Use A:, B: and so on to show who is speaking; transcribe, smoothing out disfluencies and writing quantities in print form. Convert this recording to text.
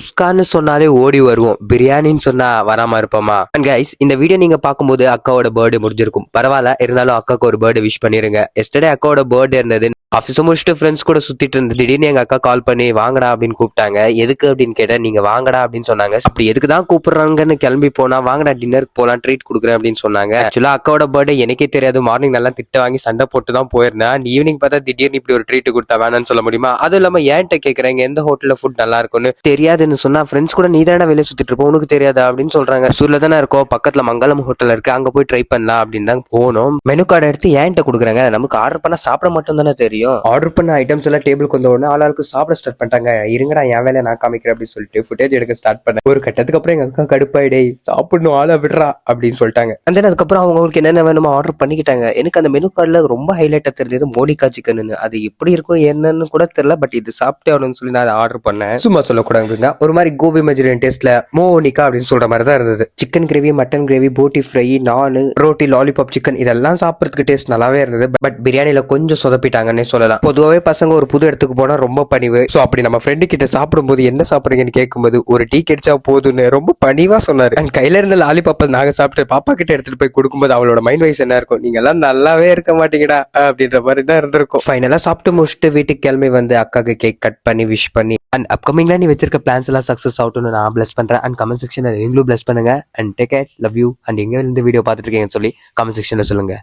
A: குஸ்கான்னு சொன்னாலே ஓடி வருவோம், பிரியாணின்னு சொன்னா வராம இருப்போமா? அண்ட் கைஸ், இந்த வீடியோ நீங்க பார்க்கும்போது அக்காவோட பர்த்டே முடிஞ்சிருக்கும். பரவாயில்ல, இருந்தாலும் அக்காவுக்கு ஒரு பர்த்டே விஷ் பண்ணிருங்க. எஸ்டர்டே அக்காவோட பர்த்டே இருந்தது. ஆஃபீஸ் முடிச்சுட்டு ஃப்ரெண்ட்ஸ் கூட சுத்திட்டு இருந்து திடீர்னு எங்க அக்கா கால் பண்ணி வாங்கடா அப்படின்னு கூப்பிட்டாங்க. எதுக்கு அப்படின்னு கேட்டேன். நீங்க வாங்கடா அப்படின்னு சொன்னாங்க. அப்படி எதுக்கு தான் கூப்பிடுறாங்கன்னு கிளம்பி போனா, வாங்கடா டின்னருக்கு போலாம், ட்ரீட் கொடுக்குறேன் அப்படின்னு சொன்னாங்க. ஆக்சுவலா அக்காவோட பர்த்டே எனக்கே தெரியாது. மார்னிங் நல்லா திட்ட வாங்கி சண்டை போட்டு தான் போயிருந்தேன். ஈவினிங் பார்த்தா திடீர்னு இப்படி ஒரு ட்ரீட் கொடுத்தா வேணான்னு சொல்ல முடியுமா? அதுவும் இல்லாம ஏன்ட்ட கேட்கறேங்க எந்த ஹோட்டல்ல ஃபுட் நல்லா இருக்கும்னு. தெரியாதுன்னு சொன்னா, ஃப்ரெண்ட்ஸ் கூட நீ தானே வெளியே சுத்திட்டு இருப்போம், உனக்கு தெரியாதா அப்படின்னு சொல்றாங்க. சூர்ல தானே இருக்கோம், பக்கத்துல மங்களம் ஹோட்டல் இருக்கு, அங்க போய் ட்ரை பண்ணலாம் அப்படின்னு தான் போனோம். மெனு கார்டு எடுத்து ஏன்ட்ட கொடுக்குறாங்க. நமக்கு ஆர்டர் பண்ணா சாப்பிட மட்டும் தானே தெரியும். ஆர்டர் பண்ண ஐட்டம்ஸ் எல்லாம் டேபிளுக்கு வந்த உடனே ஆளுக்கு சாப்பிட ஸ்டார்ட் பண்ணிட்டாங்க. இருங்கடா என் வேலையை நான் காமிக்கிறேன் அப்படின்னு சொல்லிட்டு ஃபுட்டேஜ் எடுக்க ஸ்டார்ட் பண்ணேன். ஒரு கட்டத்துக்கு அப்புறம் எங்க அக்கா கடுப்பாயிடே, சாப்பிடணும் ஆளை விடுறா அப்படின்னு சொல்லிட்டாங்க. அந்த அதுக்கப்புறம் அவங்களுக்கு என்னென்ன வேணுமோ ஆர்டர் பண்ணிக்கிட்டாங்க. எனக்கு அந்த மெனு கார்டுல ரொம்ப ஹைலைட்டா தெரிஞ்சது மோனிகா சிக்கன். அது எப்படி இருக்கும் என்னன்னு கூட தெரியல, பட் இது சாப்பிட்டே ஆகணும்னு சொல்லி நான் அதை ஆர்டர் பண்ணேன். சும்மா சொல்லக்கூடாதுங்க, ஒரு மாதிரி கோபி மஞ்சூரியன் டேஸ்ட்ல மோனிகா அப்படின்னு சொல்ற மாதிரி தான் இருந்தது. சிக்கன் கிரேவி, மட்டன் கிரேவி, போட்டி ஃப்ரை, நான் ரோட்டி, லாலிபாப் சிக்கன் இதெல்லாம் சாப்பிட்றதுக்கு டேஸ்ட் நல்லாவே இருந்தது. பட் பிரியாணியில கொஞ்சம் சொதப்பிட்டாங்கன்னே சொல்லலாம். பொதுவாகவே பசங்க ஒரு புது இடத்துக்கு போனா ரொம்ப பணிவு. சோ அப்படி நம்ம ஃப்ரெண்டு கிட்ட சாப்பிடும்போது என்ன சாப்பிடுறீங்கன்னு கேட்கும்போது ஒரு டீ கிடைச்சா போதுன்னு ரொம்ப பணிவா சொன்னாரு. அண்ட் கையில இருந்த லாலிபாப்பை நாங்க சாப்பிட்டு பாப்பா கிட்ட எடுத்துட்டு போய் கொடுக்கும்போது அவளோட மைண்ட் வைஸ் என்ன இருக்கும், நீங்க எல்லாம் நல்லாவே இருக்க மாட்டீங்கடா அப்படின்ற மாதிரி தான் இருந்திருக்கும். ஃபைனலா சாப்பிட்டு முடிச்சுட்டு வீட்டுக்கு கிளம்பி வந்து அக்காக்கு கேக் கட் பண்ணி விஷ் பண்ணி, அண்ட் அப்கமிங்ல நீ வச்சிருக்க பிளான்ஸ் எல்லாம் சக்சஸ் ஆகட்டும்னு நான் பிளஸ் பண்றேன். அண்ட் கமெண்ட் செக்ஷன்ல நீங்களும் பிளஸ் பண்ணுங்க. And take care, love you. And எங்க இருந்து வீடியோ பார்த்துட்டு இருக்கீங்கன்னு சொல்லி கமெண்ட் செக்ஷன்ல சொல்லுங்க.